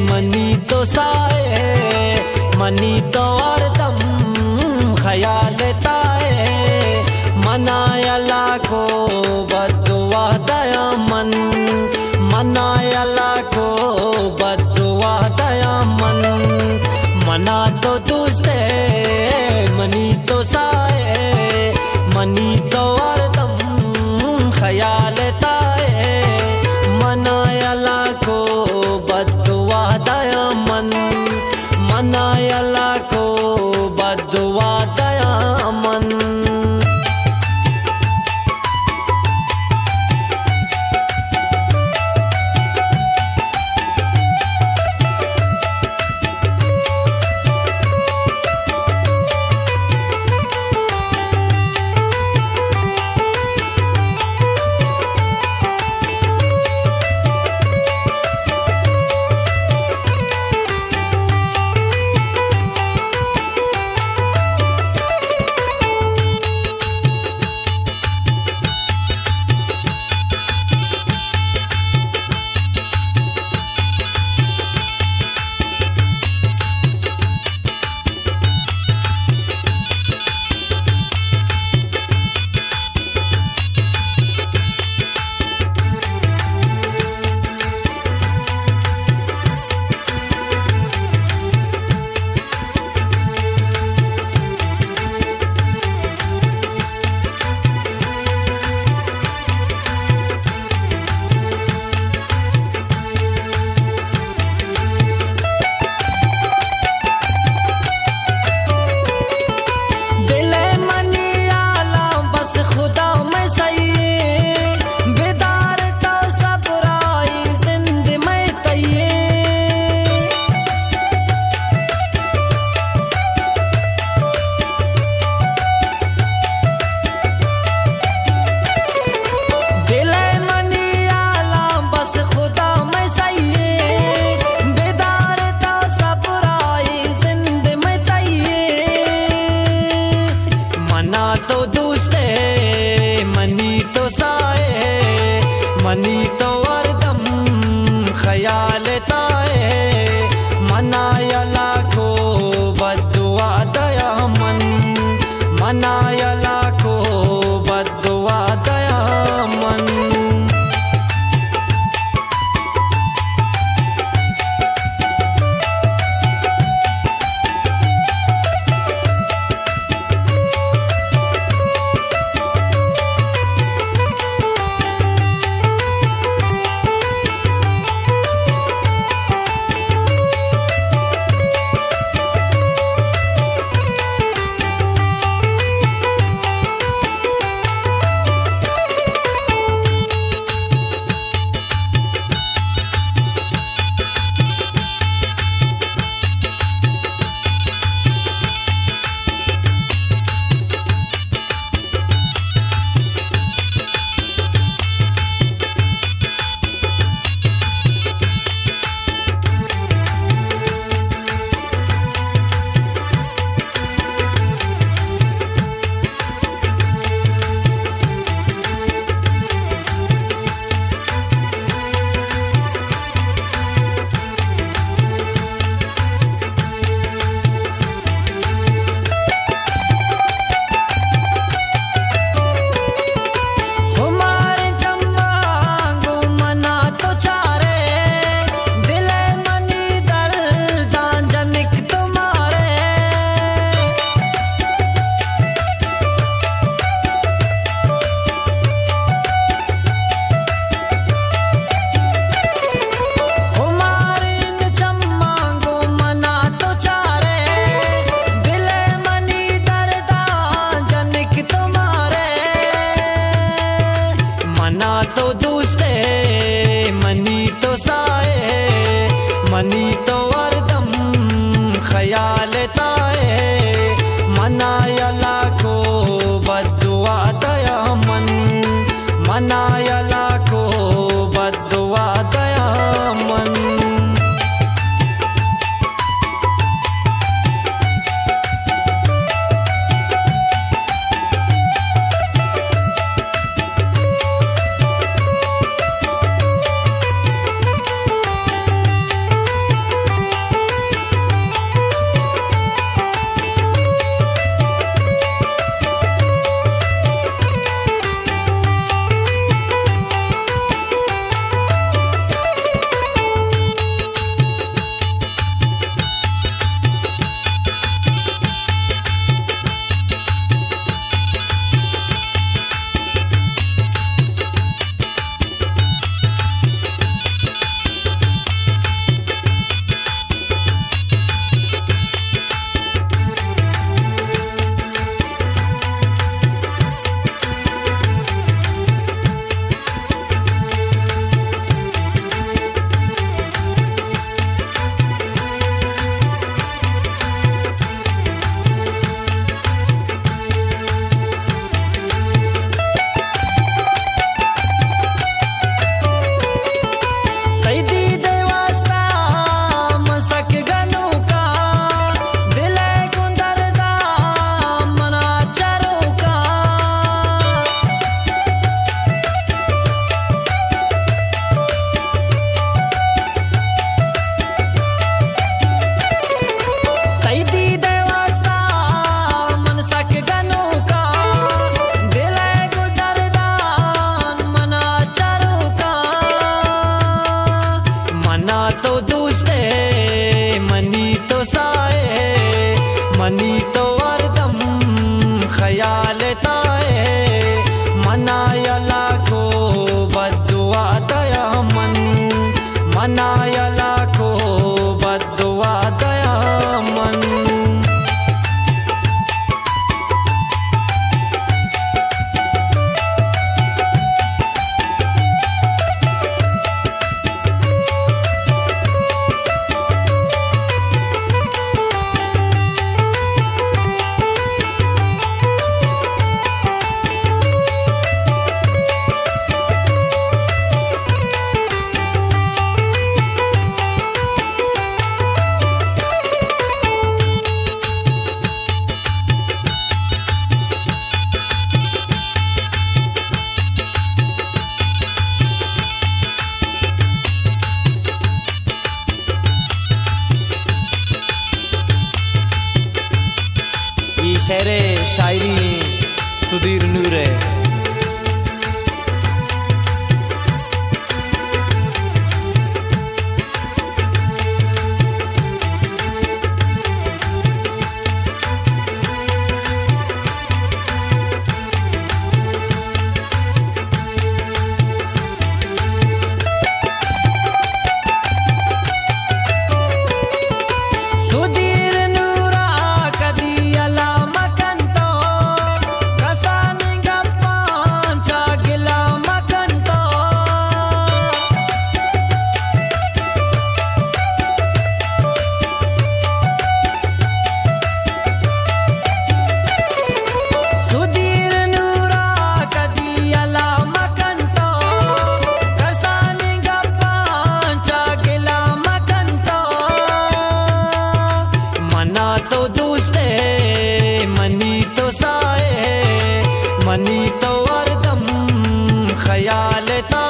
मनी तो साए मनी तो हरदम ख्याल ताए मनाया लाखो बदुआ दया मन मनाया लाखो बदुआ दया मन मना तो दूसरे मनी तो साए मनी तो हरदम ख्याल ताए मनाया लाखो बदुआ दया मन मनाया लाखो बदुआ दया मन। मनी तो हरदम ख्याल ताए मनाया लाखो बदुआ दया मन मनाया लाखो बदुआ दया मन। तो दूसरे मनी तो साए मनी तो हरदम ख्याल ताए मनाया लाखो बदुआ दया मन मनाया लाखो बदुआ दया मन। शेरे शायरी सुधीर नूरे। सुधीर नूरा कदी अला मकंतो कसानी गप्पांचा गिला मकंतो सुधीर नूरा कदी अला मकंतो कसानी गप्पांचा गिला मकंतो मना तो दोस्ते मनी तो साए मनी तो वरदम ख्याल ता